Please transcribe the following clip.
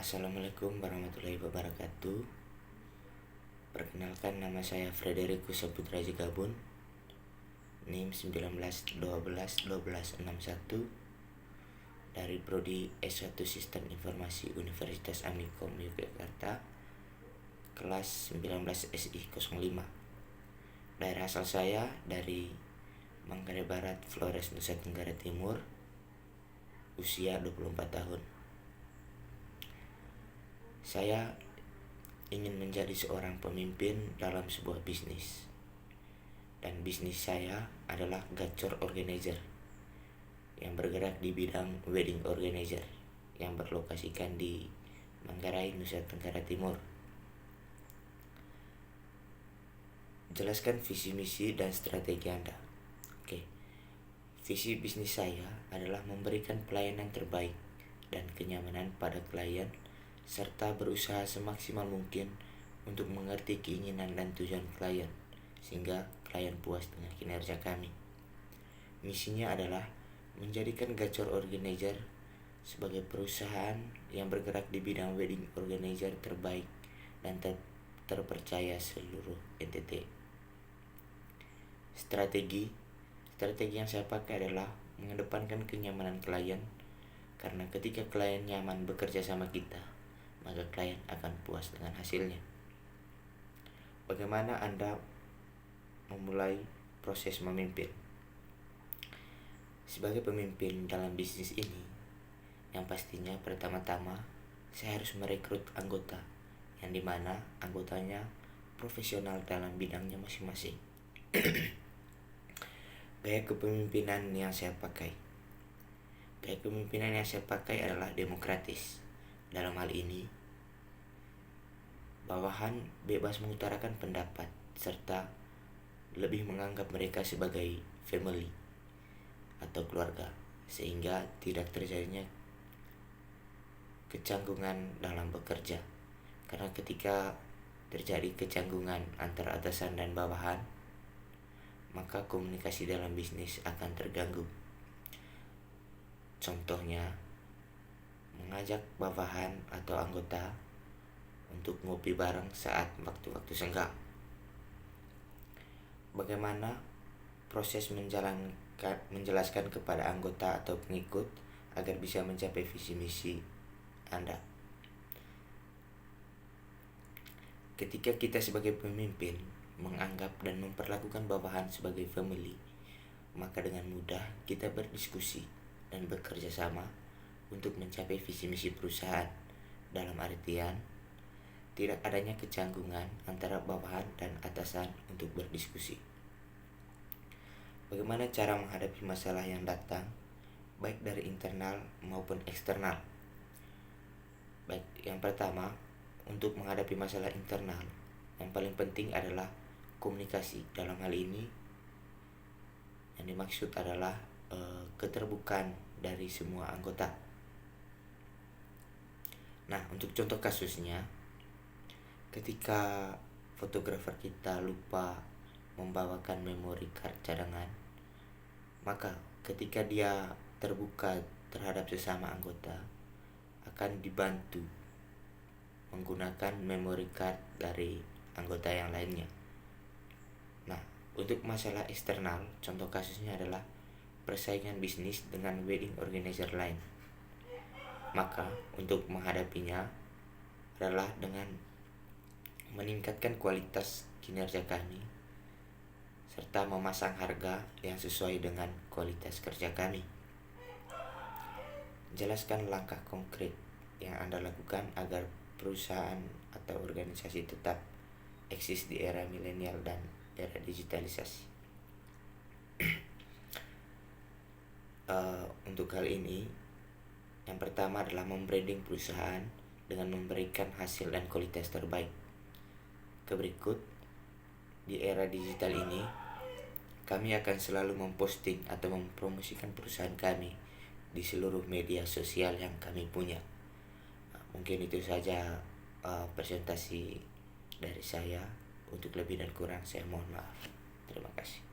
Assalamualaikum warahmatullahi wabarakatuh. Perkenalkan, nama saya Frederikus Saputra Jigabun, NIM 19121261 dari Prodi S1 Sistem Informasi Universitas Amikom Yogyakarta, kelas 19 SI 05. Daerah asal saya dari Manggarai Barat, Flores, Nusa Tenggara Timur. Usia 24 tahun. Saya ingin menjadi seorang pemimpin dalam sebuah bisnis. Dan bisnis saya adalah gacor organizer yang bergerak di bidang wedding organizer yang berlokasikan di Manggarai, Nusa Tenggara Timur. Jelaskan visi misi dan strategi Anda. Oke. Visi bisnis saya adalah memberikan pelayanan terbaik dan kenyamanan pada klien, serta berusaha semaksimal mungkin untuk mengerti keinginan dan tujuan klien, sehingga klien puas dengan kinerja kami. Misinya adalah menjadikan Gacor Organizer sebagai perusahaan yang bergerak di bidang wedding organizer terbaik dan terpercaya seluruh NTT. Strategi yang saya pakai adalah mengedepankan kenyamanan klien, karena ketika klien nyaman bekerja sama kita, maka klien akan puas dengan hasilnya. Bagaimana Anda memulai proses memimpin? Sebagai pemimpin dalam bisnis ini, yang pastinya pertama-tama saya harus merekrut anggota, yang dimana anggotanya profesional dalam bidangnya masing-masing. Gaya kepemimpinan yang saya pakai adalah demokratis. Dalam hal ini, bawahan bebas mengutarakan pendapat serta lebih menganggap mereka sebagai family atau keluarga, sehingga tidak terjadinya kecanggungan dalam bekerja. Karena ketika terjadi kecanggungan antara atasan dan bawahan, maka komunikasi dalam bisnis akan terganggu. Contohnya, mengajak bawahan atau anggota untuk ngopi bareng saat waktu-waktu senggang. Bagaimana proses menjelaskan kepada anggota atau pengikut agar bisa mencapai visi misi Anda? Ketika kita sebagai pemimpin menganggap dan memperlakukan bawahan sebagai family, maka dengan mudah kita berdiskusi dan bekerja sama untuk mencapai visi misi perusahaan, dalam artian tidak adanya kecanggungan antara bawahan dan atasan untuk berdiskusi. Bagaimana cara menghadapi masalah yang datang, baik dari internal maupun eksternal? Baik, yang pertama, untuk menghadapi masalah internal, yang paling penting adalah komunikasi. Dalam hal ini, yang dimaksud adalah keterbukaan dari semua anggota. Nah, untuk contoh kasusnya, ketika fotografer kita lupa membawakan memory card cadangan, maka ketika dia terbuka terhadap sesama anggota, akan dibantu menggunakan memory card dari anggota yang lainnya. Nah, untuk masalah eksternal, contoh kasusnya adalah persaingan bisnis dengan wedding organizer lain. Maka untuk menghadapinya adalah dengan meningkatkan kualitas kinerja kami serta memasang harga yang sesuai dengan kualitas kerja kami. Jelaskan langkah konkret yang Anda lakukan agar perusahaan atau organisasi tetap eksis di era milenial dan era digitalisasi. Untuk hal ini, yang pertama adalah membranding perusahaan dengan memberikan hasil dan kualitas terbaik. Berikut, di era digital ini, kami akan selalu memposting atau mempromosikan perusahaan kami di seluruh media sosial yang kami punya. Mungkin itu saja presentasi dari saya. Untuk lebih dan kurang saya mohon maaf. Terima kasih.